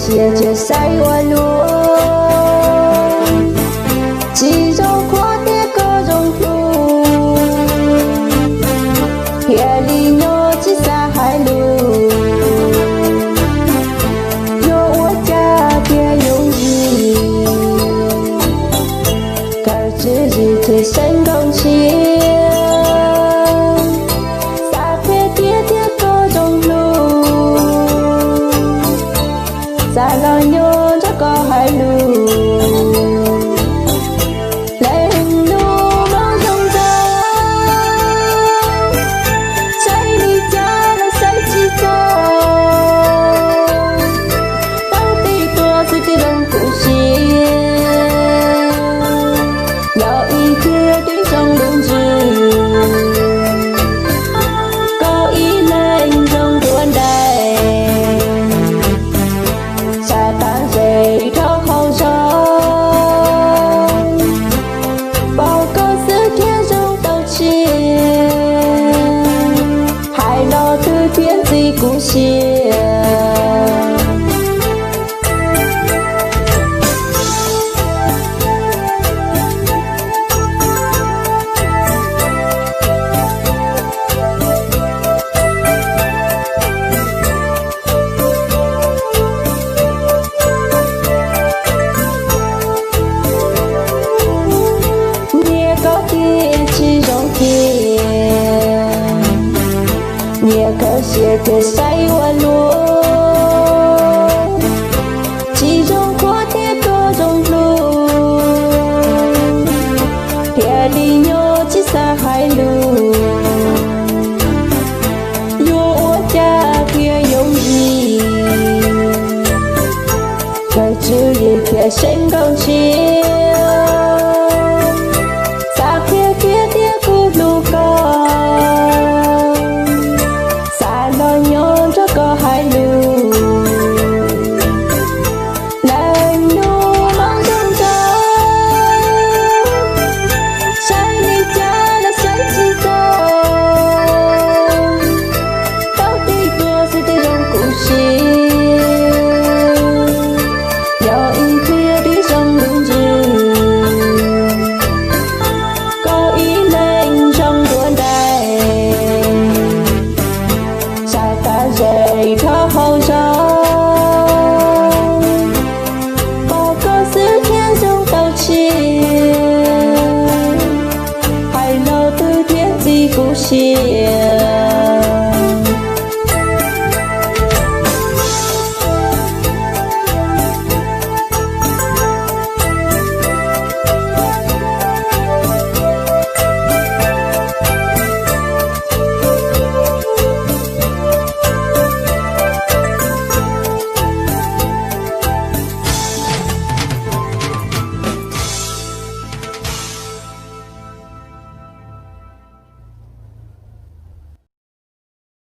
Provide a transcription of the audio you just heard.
写着塞弯路，几种跨越各种路，夜里有几山海路，有我家别容易，可自己贴身钢琴。Sa lo nhô cho có hai lù lên lù bao dòng gió say đi cha là say chi cho bao tì tua sự tì đồng cụ xìa nhỏ ý kia đi trong đường dư có ý lên trong tuần đầy天地故乡。你高天气中天。也可写个塞弯路，其中跨越各种路，夜里有几山海路，有我家别容易，可只一片身钢琴。